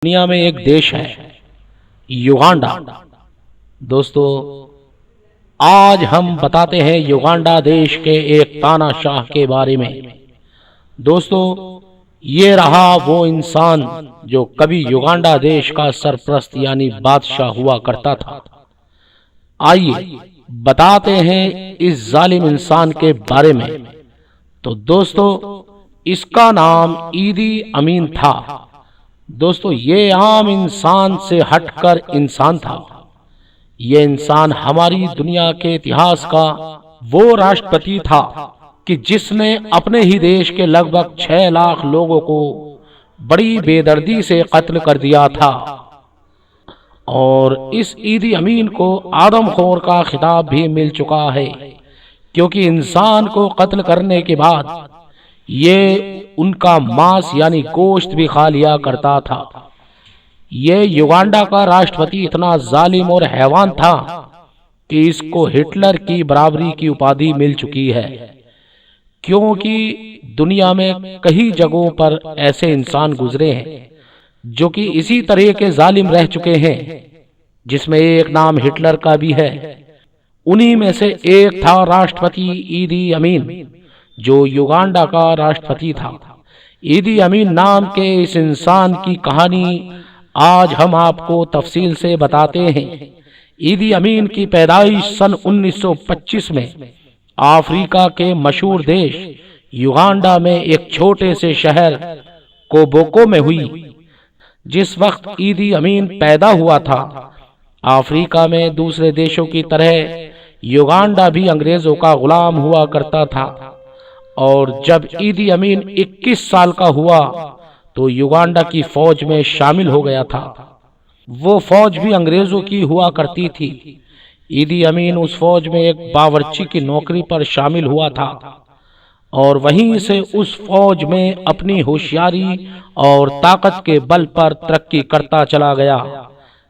दुनिया में एक देश है युगांडा। दोस्तों, आज हम बताते हैं युगांडा देश के एक तानाशाह के बारे में। दोस्तों, ये रहा वो इंसान जो कभी युगांडा देश का सरप्रस्त यानी बादशाह हुआ करता था। आइए बताते हैं इस जालिम इंसान के बारे में। तो दोस्तों, इसका नाम ईदी अमीन था। दोस्तों, ये आम इंसान से हटकर इंसान था। ये इंसान हमारी दुनिया के इतिहास का वो राष्ट्रपति था कि जिसने अपने ही देश के लगभग 6 लाख लोगों को बड़ी बेदर्दी से कत्ल कर दिया था। और इस ईदी अमीन को आदमखोर का खिताब भी मिल चुका है, क्योंकि इंसान को कत्ल करने के बाद ये उनका मांस यानी गोश्त भी खा लिया करता था। ये युगांडा का राष्ट्रपति इतना जालिम और हैवान था कि इसको हिटलर की बराबरी की उपाधि मिल चुकी है, क्योंकि दुनिया में कई जगहों पर ऐसे इंसान गुजरे हैं जो कि इसी तरह के जालिम रह चुके हैं, जिसमें एक नाम हिटलर का भी है। उन्हीं में से एक था राष्ट्रपति ईदी अमीन, जो युगांडा का राष्ट्रपति था। ईदी अमीन नाम के इस इंसान की कहानी आज हम आपको तफसील से बताते हैं। ईदी अमीन की पैदाइश सन 1925 में अफ्रीका के मशहूर देश युगांडा में एक छोटे से शहर कोबोको में हुई। जिस वक्त ईदी अमीन पैदा हुआ था, अफ्रीका में दूसरे देशों की तरह युगांडा भी अंग्रेजों का गुलाम हुआ करता था। और जब ईदी अमीन 21 साल का हुआ तो युगांडा की फौज में शामिल हो गया था। वो फौज भी अंग्रेजों की हुआ करती थी। ईदी अमीन उस फौज में एक बावर्ची की नौकरी पर शामिल हुआ था और वहीं से उस फौज में अपनी होशियारी और ताकत के बल पर तरक्की करता चला गया।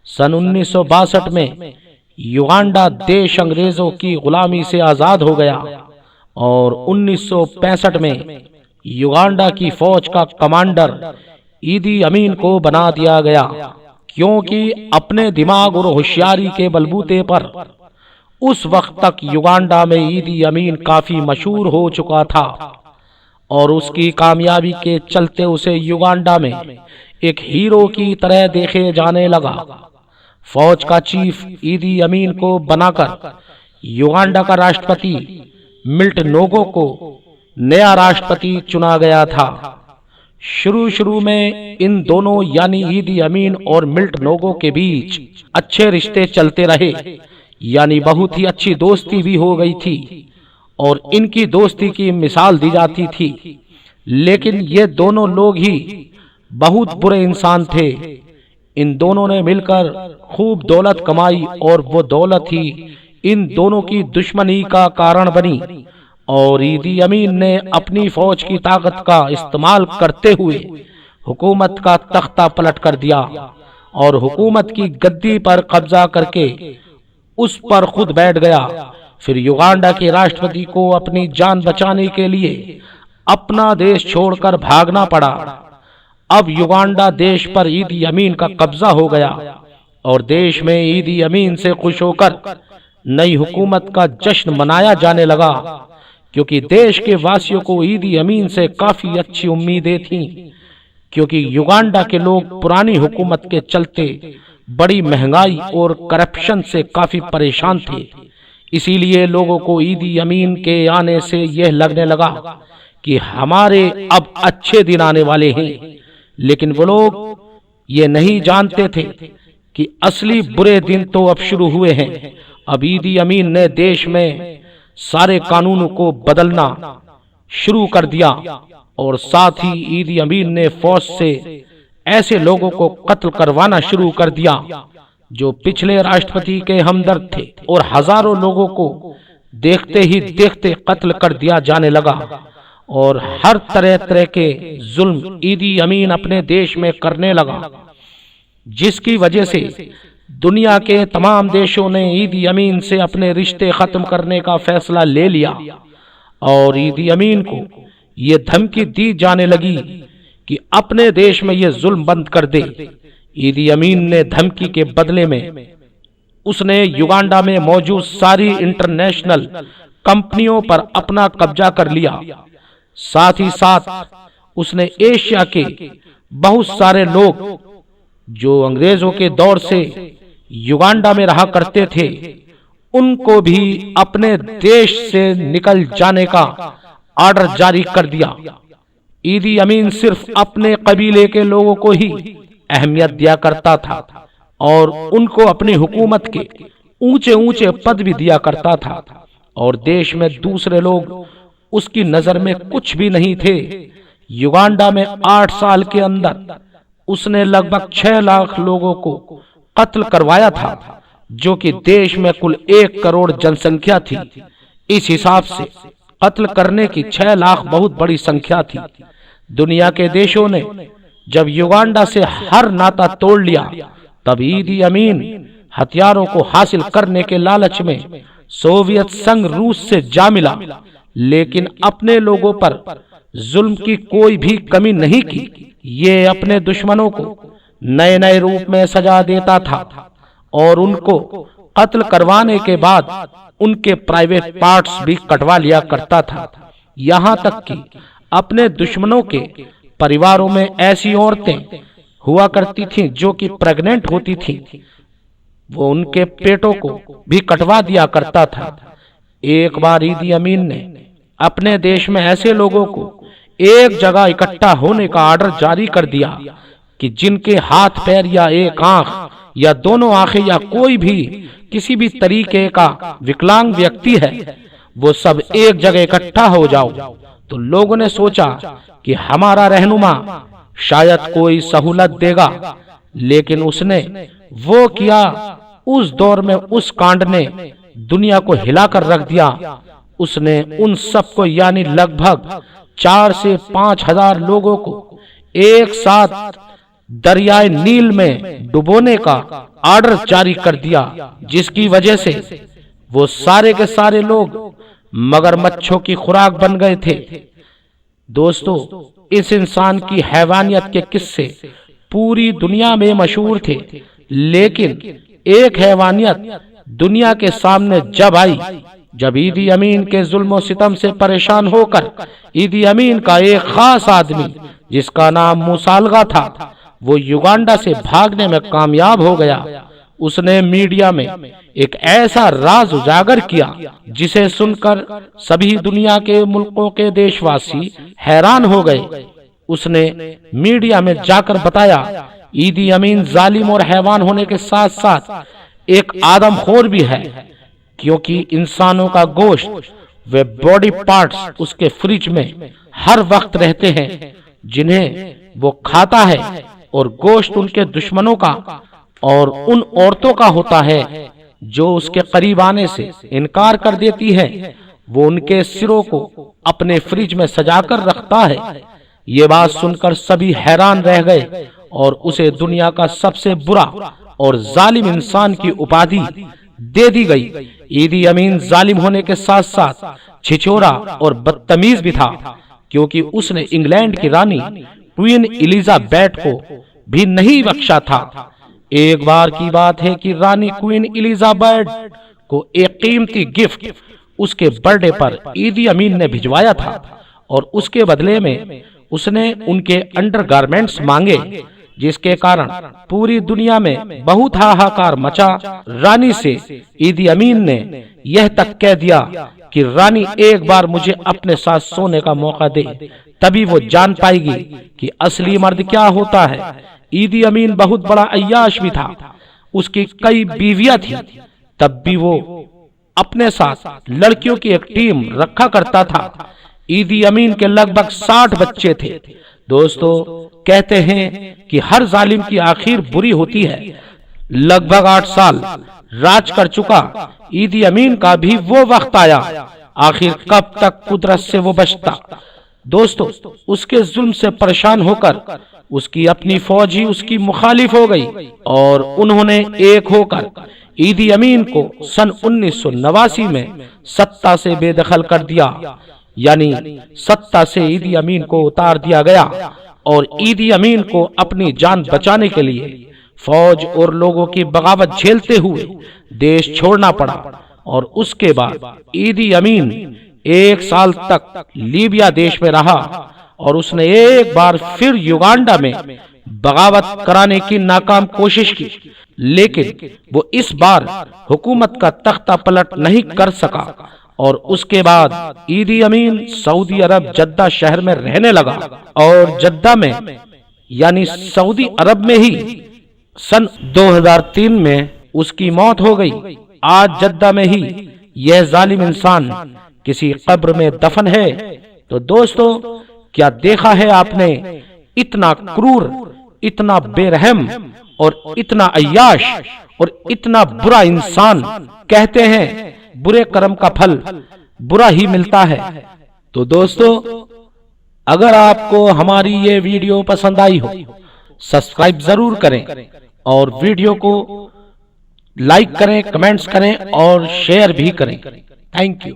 सन 1962 में युगांडा देश अंग्रेजों की गुलामी से आजाद हो गया और 1965 में युगांडा की फौज का कमांडर ईदी अमीन को बना दिया गया, क्योंकि अपने दिमाग और होशियारी के बलबूते पर उस वक्त तक युगांडा में ईदी अमीन काफी मशहूर हो चुका था और उसकी कामयाबी के चलते उसे युगांडा में एक हीरो की तरह देखे जाने लगा। फौज का चीफ ईदी अमीन को बनाकर युगांडा का राष्ट्रपति मिल्ट नोगो को नया राष्ट्रपति चुना गया था। शुरू में इन दोनों यानी ईदी अमीन और मिल्ट नोगो के बीच अच्छे रिश्ते चलते रहे, यानी बहुत ही अच्छी दोस्ती भी हो गई थी और इनकी दोस्ती की मिसाल दी जाती थी। लेकिन ये दोनों लोग ही बहुत बुरे इंसान थे। इन दोनों ने मिलकर खूब दौलत कमाई और वो दौलत ही इन दोनों की दुश्मनी का कारण बनी और ईदी अमीन ने अपनी फौज की ताकत का इस्तेमाल करते हुए हुकूमत का तख्ता पलट कर दिया और हुकूमत की गद्दी पर कब्जा करके उस पर खुद बैठ गया। फिर युगांडा के राष्ट्रपति को अपनी जान बचाने के लिए अपना देश छोड़कर भागना पड़ा। अब युगांडा देश पर ईदी अमीन का कब्जा हो गया और देश में ईदी अमीन से खुश होकर नई हुकूमत का जश्न मनाया जाने लगा, क्योंकि देश के वासियों को ईदी अमीन से काफी अच्छी उम्मीदें थीं, क्योंकि युगांडा के लोग पुरानी हुकूमत के चलते बड़ी महंगाई और करप्शन से काफी परेशान थे। इसीलिए लोगों को ईदी अमीन के आने से यह लगने लगा कि हमारे अब अच्छे दिन आने वाले हैं। लेकिन वो लोग ये नहीं जानते थे कि असली बुरे दिन तो अब शुरू हुए हैं। अब ईदी अमीन ने देश में सारे कानूनों को बदलना शुरू कर दिया और साथ ही ईदी अमीन ने फौज से ऐसे लोगों को कत्ल करवाना शुरू कर दिया जो पिछले राष्ट्रपति के हमदर्द थे और हजारों लोगों को देखते ही देखते कत्ल कर दिया जाने लगा और हर तरह के जुल्म ईदी अमीन अपने देश में करने लगा, जिसकी वजह से दुनिया के तमाम देशों ने ईदी अमीन से अपने रिश्ते खत्म करने का फैसला ले लिया और ईदी अमीन को ये धमकी दी जाने लगी कि अपने देश में ये जुल्म बंद कर दे। ईदी अमीन ने धमकी के बदले में उसने युगांडा में मौजूद सारी इंटरनेशनल कंपनियों पर अपना कब्जा कर लिया। साथ ही साथ उसने एशिया के बहुत सारे लोग जो अंग्रेजों के दौर से युगांडा में रहा करते थे, उनको भी अपने देश से निकल जाने का ऑर्डर जारी कर दिया। ईदी अमीन सिर्फ अपने कबीले के लोगों को ही अहमियत दिया करता था और उनको अपनी हुकूमत के ऊंचे ऊंचे पद भी दिया करता था, और देश में दूसरे लोग उसकी नजर में कुछ भी नहीं थे। युगांडा में 8 साल के अंदर उसने लगभग 6 लाख लोगों को कत्ल करवाया था, जो कि देश में कुल 1 करोड़ जनसंख्या थी। इस हिसाब से कत्ल करने की 6 लाख बहुत बड़ी संख्या थी। दुनिया के देशों ने जब युगांडा से हर नाता तोड़ लिया, तब ईदी अमीन हथियारों को हासिल करने के लालच में सोवियत संघ रूस से जा मिला, लेकिन अपने लोगों पर जुल्म की कोई भी कमी नहीं की। ये अपने दुश्मनों को नए नए रूप में सजा देता था और उनको कत्ल करवाने के बाद उनके प्राइवेट पार्ट्स भी कटवा लिया करता था। यहाँ तक कि अपने दुश्मनों के परिवारों में ऐसी औरतें हुआ करती थीं जो कि प्रेग्नेंट होती थीं, वो उनके पेटों को भी कटवा दिया करता था। एक बार ईदी अमीन ने अपने देश में ऐसे लोगों को एक जगह इकट्ठा होने का ऑर्डर जारी कर दिया कि जिनके हाथ पैर या एक आंख या दोनों आंखें या कोई भी किसी भी तरीके का विकलांग व्यक्ति है, वो सब एक जगह इकट्ठा हो जाओ। तो लोगों ने सोचा कि हमारा रहनुमा शायद कोई सहूलत देगा, लेकिन उसने वो किया। उस दौर में उस कांड ने दुनिया को हिलाकर रख दिया। उसने उन सबको यानी लगभग 4 से 5 हजार लोगों को एक साथ दरियाए नील में डुबोने का ऑर्डर जारी कर दिया, जिसकी वजह से वो सारे के सारे लोग मगरमच्छों की खुराक बन गए थे। दोस्तों, इस इंसान की हैवानियत के किस्से पूरी दुनिया में मशहूर थे, लेकिन एक हैवानियत दुनिया के सामने जब आई, जब ईदी अमीन के जुल्म सितम से परेशान होकर ईदी अमीन का एक खास आदमी जिसका नाम मुसालगा था, वो युगांडा से भागने में कामयाब हो गया। उसने मीडिया में एक ऐसा राज उजागर किया जिसे सुनकर सभी दुनिया के मुल्कों के देशवासी हैरान हो गए। उसने मीडिया में जाकर बताया, ईदी अमीन जालिम और हैवान होने के साथ साथ एक आदमखोर भी है, क्योंकि इंसानों का गोश्त वे बॉडी पार्ट्स उसके फ्रिज में हर वक्त रहते हैं जिन्हें वो खाता है, और गोश्त उनके दुश्मनों का और उन औरतों का होता है जो उसके करीब आने से इनकार कर देती है। वो उनके सिरों को अपने फ्रिज में सजाकर रखता है। ये बात सुनकर सभी हैरान रह गए और उसे दुनिया का सबसे बुरा और जालिम इंसान की उपाधि दे दी गई। ईदी अमीन जालिम होने के साथ साथ छिछोरा और बदतमीज भी था, क्योंकि उसने इंग्लैंड की रानी क्वीन एलिजाबेथ को भी नहीं बख्शा था। एक बार की बात है कि रानी क्वीन एलिजाबेथ को एक कीमती गिफ्ट उसके बर्थडे पर ईदी अमीन ने भिजवाया था, और उसके बदले में उसने उनके अंडरगारमेंट्स मांगे, जिसके कारण पूरी दुनिया में बहुत हाहाकार मचा। रानी से ईदी अमीन ने यह तक कह दिया कि रानी एक बार मुझे अपने साथ सोने का मौका दे, तभी वो जान पाएगी कि असली मर्द क्या होता है। ईदी अमीन बहुत बड़ा अय्याश भी था, उसकी कई बीवियां थी, तब भी वो अपने साथ लड़कियों की एक टीम रखा करता था। ईदी अमीन के लगभग 60 बच्चे थे। दोस्तों, कहते हैं कि हर जालिम की आखिर बुरी होती है। लगभग 8 साल राज कर चुका ईदी अमीन का भी वो वक्त आया, आखिर कब तक कुदरत से वो बचता। दोस्तों, उसके जुल्म से परेशान होकर उसकी अपनी फौज ही उसकी मुखालिफ हो गई, और उन्होंने एक होकर ईदी अमीन को सन 1989 में सत्ता से बेदखल कर दिया, यानी सत्ता से ईदी अमीन को उतार दिया गया। और ईदी अमीन को अपनी जान बचाने के लिए फौज और लोगों की बगावत झेलते हुए देश छोड़ना पड़ा और उसके बाद ईदी अमीन 1 साल तक लीबिया देश में रहा और उसने एक बार फिर युगांडा में बगावत कराने की नाकाम कोशिश की, लेकिन वो इस बार हुकूमत का तख्ता पलट नहीं कर सका और उसके बाद ईदी अमीन सऊदी अरब जद्दा शहर में रहने लगा और जद्दा में यानी सऊदी अरब में ही सन 2003 में उसकी मौत हो गई। आज जद्दा में ही यह जालिम इंसान किसी कब्र में दफन है। तो दोस्तों, क्या देखा है आपने, इतना क्रूर, इतना बेरहम और इतना अय्याश और इतना बुरा इंसान। कहते हैं बुरे कर्म का फल बुरा ही मिलता है। तो दोस्तों, अगर आपको हमारी ये वीडियो पसंद आई हो, सब्सक्राइब जरूर करें और वीडियो को लाइक करें, कमेंट्स करें और शेयर भी करें। Thank you.